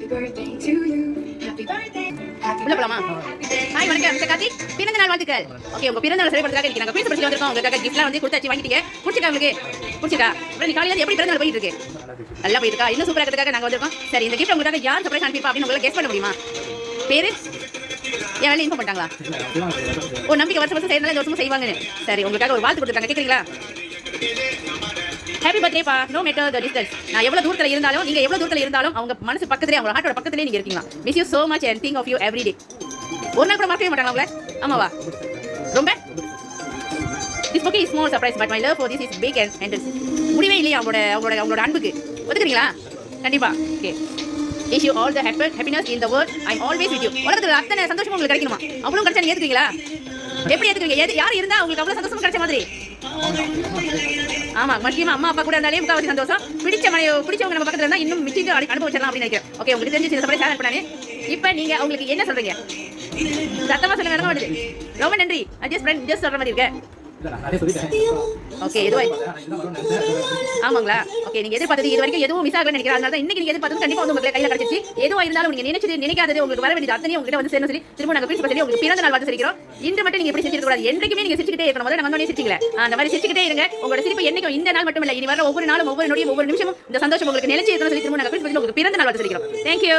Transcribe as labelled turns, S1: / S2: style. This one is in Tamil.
S1: உள்ள போலாமா? ஹாய் வணக்கம் மிஸ்டர் கார்த்திக், பிறந்த நாள் வாழ்த்துக்கள். ஓகே, உங்க பிறந்த நாள் செலிப்ரேட் பண்ணி நாங்க குயின்ஸ் பஸ்ல வந்திருக்கோம். உங்களுக்காக கிஃப்ட்லாம் வந்து கொடுத்தாச்சு, வாங்கிட்டீங்க. பிடிச்சிருக்கா உங்களுக்கு? பிடிச்சிருக்கா? அப்புறம் நீ காலையில எப்படி பிறந்த நாள் போயிட்டு இருக்கு? நல்லா போயிட்டு இருக்கா? இன்னும் சூப்பரா இருக்கிறதுக்காக நாங்க வந்திருக்கோம். சரி, இந்த கிஃப்ட் உங்களுக்காக யார் சர்ப்ரைஸ் அனுப்பிப்பா அப்படின்னு உங்களால கெஸ் பண்ண முடியுமா? பேரு என் வேலை இன்ஃபார்ம் பண்ணிட்டாங்களா? ஓ, நம்பிக்கை வருஷம் வருஷம் செய்யறதுனால இந்த வருஷமும் செய்வாங்கன்னு. சரி, உங்களுக்காக ஒரு வாழ்த்து கொடுத்துருக்காங்க, கேட்குறீங்களா? ஹாப்பி பர்த்டே பா, நோ மேட்டர் த டிஸ்டன்ஸ். நான் எவ்வளவு தூரத்துல இருந்தாலும், நீங்க எவ்வளவு தூரத்துல இருந்தாலும் அவங்க மனசு பக்கத்துலயே, அவங்க ஹார்ட்டோட பக்கத்துலயே நீங்க இருக்கீங்களா. Miss you so much and think of you every day. ஒரு நாள் கூட மறக்கவே மாட்டாங்க உங்களை. ஆமாவா? ரொம்ப this book is small surprise but my love for this is big and endless. முடிவே இல்லையா அவங்களோட அன்புக்கு? ஒத்துக்கிறீங்களா? கண்டிப்பா. Okay, wish you all the happiness in the world. I'm always with you. உலகத்துல அத்தனை சந்தோஷமும் உங்களுக்கு கிடைக்கணுமா? அவ்வளவு கிடைச்சா நீங்க ஏத்துக்கிறீங்களா? எப்படி ஏத்துக்கிறீங்க? யார் இருந்தா உங்களுக்கு அவ்வளவு சந்தோஷமா கிடைச்ச மாதிரி? ஆமா, முக்கியமா அம்மா அப்பா கூட இருந்தாலே முக்காவாசி சந்தோஷம். பிடிச்சவங்க நம்ம பக்கத்துல இருந்தா இன்னும் மிச்சிட்டு அனுபவிச்சிடலாம் அப்படின்னு நினைக்கிறேன். ஓகே, உங்களுக்கு தெரிஞ்சு இந்த சர்ப்ரைஸ் ஷேர் பண்ணானே. இப்போ நீங்க அவங்களுக்கு என்ன சொல்றீங்க? சத்தமா சொல்லுங்க, நடந்து வருது. ரொம்ப நன்றி. ஜஸ்ட் சொல்ற மாதிரி இருக்கேன். ஓகே, எதுவா ஆமாங்களா? ஓகே, நீங்க எதிர்பார்த்தது இது வரைக்கும் எதுவும் மிஸ் ஆகலன்னு நினைக்கிறேன். அதனால தான் இன்னைக்கு நீங்க எதிர்பார்த்தது கண்டிப்பா வந்து உங்களுக்கு கையில கிடைச்சிச்சு. எதுவா இருந்தாலும் நீங்க நினைக்காதது உங்களுக்கு வர வேண்டியது அத்தனையும் உங்ககிட்ட வந்து சேரணும். சொல்லி திரும்ப நாங்க பிரின்சிபல் சொல்லி உங்களுக்கு பிறந்த நாள் வாழ்த்து சொல்லிக்கிறோம். இன்று மட்டும் நீங்க இப்படி செஞ்சிருக்க கூடாது. என்றைக்குமே நீங்க சிரிச்சுக்கிட்டே இருக்கணும். முதல்ல நம்ம சிரிச்சிங்களே, அந்த மாதிரி சிரிச்சுக்கிட்டே இருங்க. உங்களோட சிரிப்பு என்னைக்கும் இந்த நாள் மட்டும் இல்ல, இனி வர ஒவ்வொரு நாளும், ஒவ்வொரு நொடியும், ஒவ்வொரு நிமிஷமும் இந்த சந்தோஷம் உங்களுக்கு நிலைச்சு இருக்கணும். சொல்லி திரும்ப நாங்க பிரின்சிபல் உங்களுக்கு பிறந்த நாள் வாழ்த்து சொல்லிக்கிறோம். தேங்க்யூ.